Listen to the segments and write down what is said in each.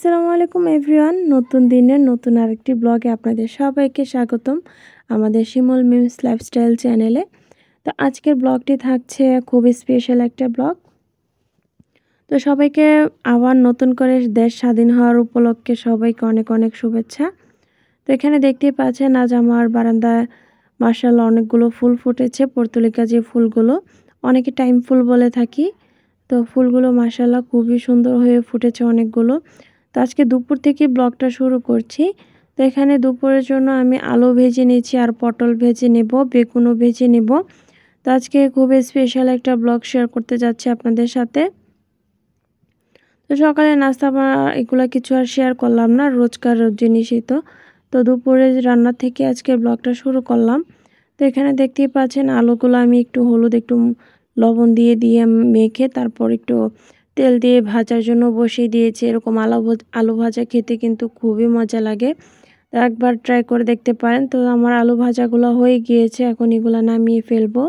আসসালামু আলাইকুম এভরিওয়ান। নতুন দিনের নতুন আরেকটি ব্লগে আপনাদের সবাইকে স্বাগতম আমাদের শিমুল মিমস লাইফস্টাইল চ্যানেলে। তো আজকের ব্লগটি থাকছে খুবই স্পেশাল একটা ব্লগ। তো সবাইকে আবার নতুন করে দেশ স্বাধীন হওয়ার উপলক্ষে সবাইকে অনেক অনেক শুভেচ্ছা। তো এখানে দেখতেই পাচ্ছেন আজ আমার বারান্দায় মাশাআল্লাহ অনেকগুলো ফুল ফুটেছে। পর্তুলিকা যে ফুলগুলো অনেকে টাইম ফুল বলে থাকি। তো ফুলগুলো মাশাআল্লাহ খুবই সুন্দর হয়ে ফুটেছে অনেকগুলো। তো আজকে দুপুর থেকে ব্লগটা শুরু করছি। তো এখানে দুপুরের জন্য আমি আলু ভেজে নিয়েছি আর পটল ভেজে নেব, বেগুনও ভেজে নেব। তো আজকে খুবই স্পেশাল একটা ব্লগ শেয়ার করতে যাচ্ছি আপনাদের সাথে। তো সকালে নাস্তা এগুলো কিছু আর শেয়ার করলাম না, রোজকার জিনিসই তো। তো দুপুরে রান্না থেকে আজকে ব্লগটা শুরু করলাম। তো এখানে দেখতেই পাচ্ছেন আলুগুলো আমি একটু হলুদ একটু লবণ দিয়ে মেখে তারপর একটু তেল দিয়ে ভাজার জন্য বসিয়ে দিয়েছি। এরকম আলু ভাজা খেতে কিন্তু খুবই মজা লাগে। তো একবার ট্রাই করে দেখতে পারেন। তো আমার আলু ভাজাগুলো হয়ে গিয়েছে, এখন এগুলো নামিয়ে ফেলবো।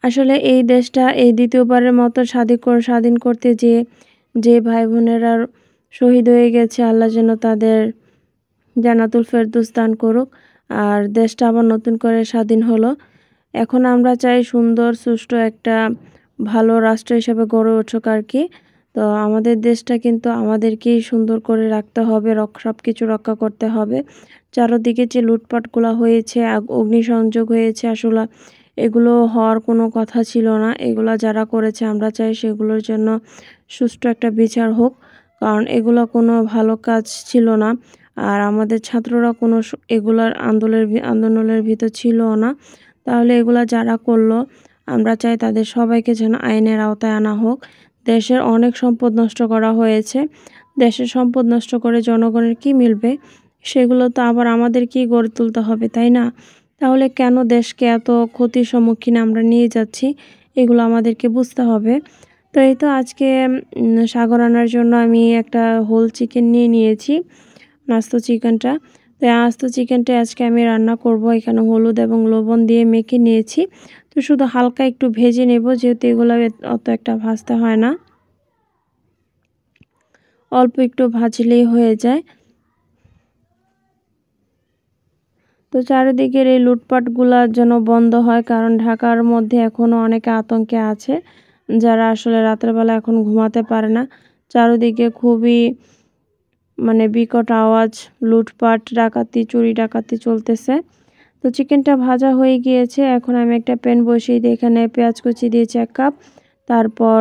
আসলে এই দেশটা এই দ্বিতীয়বারের মতো স্বাধীন করতে যে ভাই বোনেরা শহীদ হয়ে গেছে, আল্লাহ যেন তাদের জান্নাতুল ফেরদৌস দান করুক। আর দেশটা আবার নতুন করে স্বাধীন হলো। এখন আমরা চাই সুন্দর সুষ্ঠু একটা ভালো রাষ্ট্র হিসেবে গড়ে উঠুক আর কি। তো আমাদের দেশটা কিন্তু আমাদেরকেই সুন্দর করে রাখতে হবে, সব কিছু রক্ষা করতে হবে। চারদিকে যে লুটপাটগুলো হয়েছে, অগ্নিসংযোগ হয়েছে, আসলে এগুলো হওয়ার কোনো কথা ছিল না। এগুলো যারা করেছে আমরা চাই সেগুলোর জন্য সুষ্ঠু একটা বিচার হোক, কারণ এগুলো কোনো ভালো কাজ ছিল না। আর আমাদের ছাত্ররা কোনো এগুলার আন্দোলনের ভিতর ছিল না। তাহলে এগুলা যারা করলো আমরা চাই তাদের সবাইকে যেন আইনের আওতায় আনা হোক। দেশের অনেক সম্পদ নষ্ট করা হয়েছে। দেশের সম্পদ নষ্ট করে জনগণের কি মিলবে? সেগুলো তো আবার আমাদেরকেই গড়ে তুলতে হবে, তাই না? তাহলে কেন দেশকে এত ক্ষতির সম্মুখীন আমরা নিয়ে যাচ্ছি, এগুলো আমাদেরকে বুঝতে হবে। তো এই তো আজকে সাগর রান্নার জন্য আমি একটা হোল চিকেন নিয়েছি, আস্ত চিকেনটা। তো আস্ত চিকেনটা আজকে আমি রান্না করব। এখানে হলুদ এবং লবণ দিয়ে মেখে নিয়েছি। তো শুধু হালকা একটু ভেজে নেব, যেহেতু এগুলো অত একটা ভাজতে হয় না, অল্প একটু ভাজলেই হয়ে যায়। তো চারিদিকের এই লুটপাটগুলা যেন বন্ধ হয়, কারণ ঢাকার মধ্যে এখনও অনেকে আতঙ্কে আছে, যারা আসলে রাতের বেলা এখন ঘুমাতে পারে না। চারিদিকে খুবই বিকট আওয়াজ, লুটপাট, ডাকাতি, চুরি ডাকাতি চলতেছে। তো চিকেনটা ভাজা হয়ে গিয়েছে। এখন আমি একটা প্যান বসিয়ে দিয়ে এখানে পেঁয়াজ কুচি দিয়েছি 1 কাপ, তারপর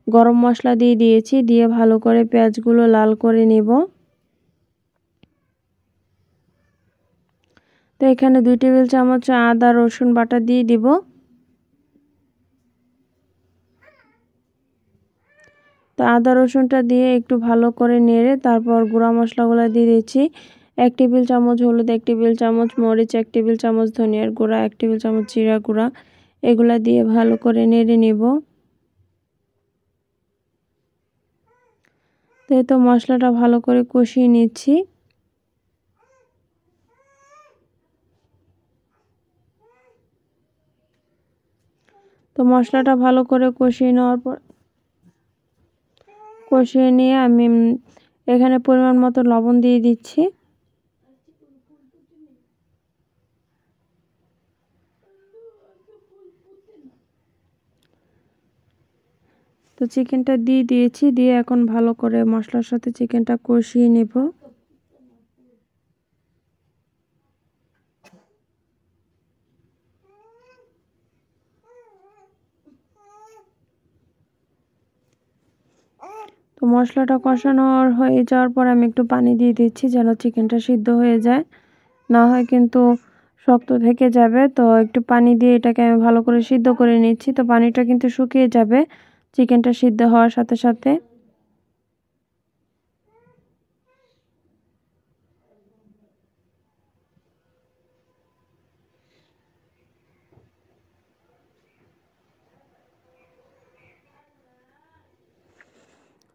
গরম মশলা দিয়েছি, দিয়ে ভালো করে পেঁয়াজগুলো লাল করে নেব। তো এখানে 2 টেবিল চামচ আদা রসুন বাটা দিয়ে দিব। তো আদা রসুনটা দিয়ে একটু ভালো করে নেড়ে তারপর গুঁড়া মশলাগুলো দিয়ে দিচ্ছি। 1 টেবিল চামচ হলুদ, 1 টেবিল চামচ মরিচ, 1 টেবিল চামচ ধনিয়ার গুঁড়া, 1 টেবিল চামচ জিরা গুঁড়া, এগুলা দিয়ে ভালো করে নেড়ে নেব। তো এই তো মশলাটা ভালো করে কষিয়ে নিচ্ছি। তো মশলাটা ভালো করে কষিয়ে নিয়ে আমি এখানে পরিমাণ মতো লবণ দিয়ে দিচ্ছি। তো চিকেনটা দিয়েছি, দিয়ে এখন ভালো করে মশলার সাথে চিকেনটা কষিয়ে নেব। তো মশলাটা কষানোর হয়ে যাওয়ার পর আমি একটু পানি দিয়ে দিচ্ছি, যেন চিকেনটা সিদ্ধ হয়ে যায়, না হয় কিন্তু শক্ত থেকে যাবে। তো একটু পানি দিয়ে এটাকে আমি ভালো করে সিদ্ধ করে নিচ্ছি। তো পানিটা কিন্তু শুকিয়ে যাবে চিকেনটা সিদ্ধ হওয়ার সাথে সাথে।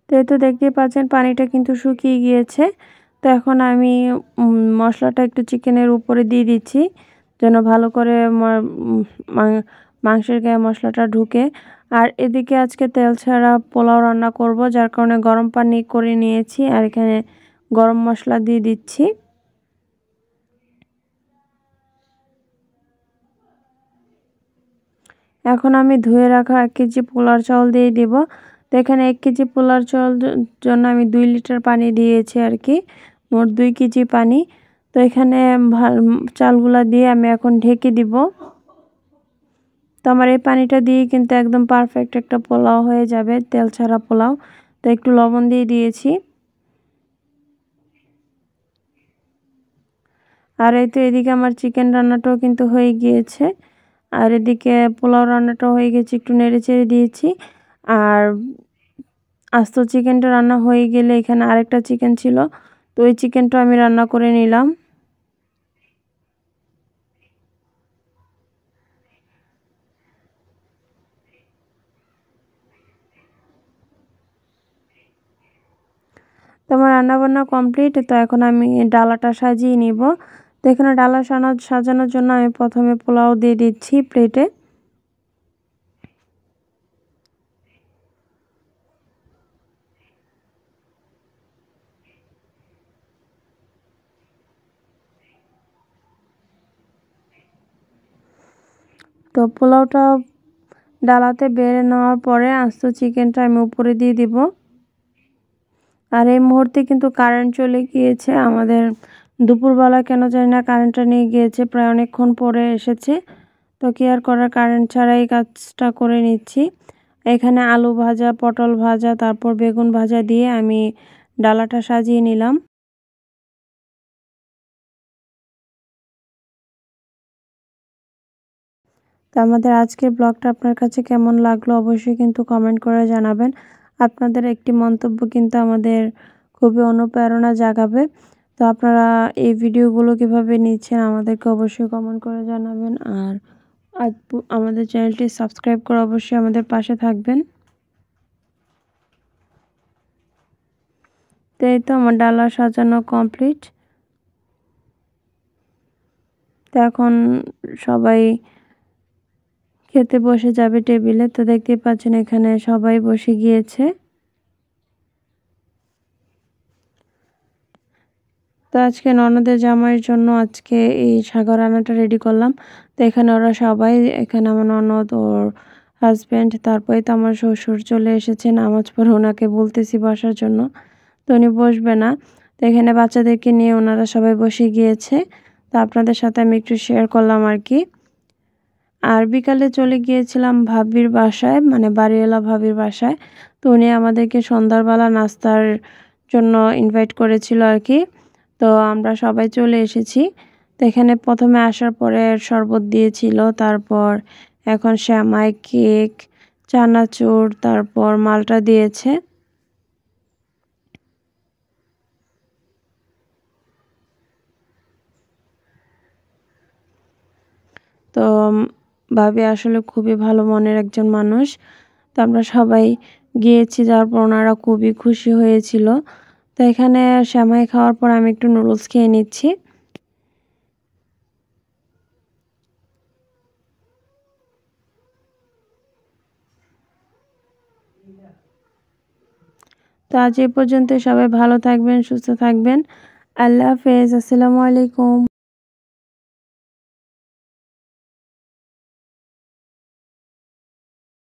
তো এই তো দেখতেই পাচ্ছেন পানিটা কিন্তু শুকিয়ে গিয়েছে। তো এখন আমি মশলাটা একটু চিকেনের উপরে দিয়ে দিচ্ছি, যেন ভালো করে মাংসের গায়ে মশলাটা ঢুকে। আর এদিকে আজকে তেল ছাড়া পোলাও রান্না করব, যার কারণে গরম পানি করে নিয়েছি আর এখানে গরম মশলা দিয়ে দিচ্ছি। এখন আমি ধুয়ে রাখা 1 কেজি পোলার চাউল দিয়ে দিব। তো এখানে 1 কেজি পোলার চাউল জন্য আমি 2 লিটার পানি দিয়েছি আর কি, মোট 2 কেজি পানি। তো এখানে চালগুলা দিয়ে আমি এখন ঢেকে দিব। তো আমার এই পানিটা দিয়ে কিন্তু একদম পারফেক্ট একটা পোলাও হয়ে যাবে, তেল ছাড়া পোলাও। তো একটু লবণ দিয়ে দিয়েছি। আর এই তো এদিকে আমার চিকেন রান্নাটাও কিন্তু হয়ে গিয়েছে, আর এদিকে পোলাও রান্নাটাও হয়ে গেছে, একটু নেড়ে চেড়ে দিয়েছি। আর আস্ত চিকেনটা রান্না হয়ে গেলে এখানে আরেকটা চিকেন ছিল, তো ওই চিকেনটা আমি রান্না করে নিলাম। তো আমার রান্নাবান্না কমপ্লিট। তো এখন আমি ডালাটা সাজিয়ে নিব। তো এখানে ডালা সাজানোর জন্য আমি প্রথমে পোলাও দিয়ে দিচ্ছি প্লেটে। তো পোলাওটা ডালাতে বেড়ে নেওয়ার পরে আস্ত চিকেনটা আমি উপরে দিয়ে দিব। আর এই মুহূর্তে কিন্তু কারেন্ট চলে গিয়েছে আমাদের, দুপুরবেলা কেন জানি না কারেন্টটা নিয়ে গিয়েছে, প্রায় অনেকক্ষণ পরে এসেছে। তো কি আর করার, কারেন্ট ছাড়াই কাজটা করে নিচ্ছি। এখানে আলু ভাজা, পটল ভাজা, তারপর বেগুন ভাজা দিয়ে আমি ডালাটা সাজিয়ে নিলাম। তো আমাদের আজকের ব্লগটা আপনার কাছে কেমন লাগলো অবশ্যই কিন্তু কমেন্ট করে জানাবেন। আপনাদের একটি মন্তব্য কিন্তু আমাদের খুবই অনুপ্রেরণা জাগাবে। তো আপনারা এই ভিডিওগুলো কিভাবে নিচ্ছেন আমাদেরকে অবশ্যই কমেন্ট করে জানাবেন। আর আমাদের চ্যানেলটি সাবস্ক্রাইব করে অবশ্যই আমাদের পাশে থাকবেন। তো এই তো আমার ডালা সাজানো কমপ্লিট। তো এখন সবাই খেতে বসে যাবে টেবিলে। তো দেখতেই পাচ্ছেন এখানে সবাই বসে গিয়েছে। তো আজকে ননদের জামাইয়ের জন্য আজকে এই সাগর রান্নাটা রেডি করলাম। তো এখানে ওরা সবাই, এখানে আমার ননদ, ওর হাজব্যান্ড, তারপরে তো আমার শ্বশুর চলে এসেছে নামাজ পড়ে, ওনাকে বলতেছি বসার জন্য, তো উনি বসবে না। তো এখানে বাচ্চাদেরকে নিয়ে ওনারা সবাই বসে গিয়েছে। তো আপনাদের সাথে আমি একটু শেয়ার করলাম আর কি। আর বিকালে চলে গিয়েছিলাম ভাবির বাসায়, মানে বাড়িওয়ালা ভাবির বাসায়। তো উনি আমাদেরকে সন্ধ্যাবেলা নাস্তার জন্য ইনভাইট করেছিল আর কি। তো আমরা সবাই চলে এসেছি। তো এখানে প্রথমে আসার পরে শরবত দিয়েছিল, তারপর এখন সেমাই, কেক, চানাচুর, তারপর মালটা দিয়েছে। তো ভাবি আসলে খুবই ভালো মনের একজন মানুষ। তো আমরা সবাই গিয়েছি, যাওয়ার পর ওনারা খুবই খুশি হয়েছিল। তো এখানে সেমাই খাওয়ার পর আমি একটু নুডলস খেয়ে নিচ্ছি। তো আজ এই পর্যন্ত, সবাই ভালো থাকবেন, সুস্থ থাকবেন। আল্লাহ হাফেজ, আসসালামু আলাইকুম।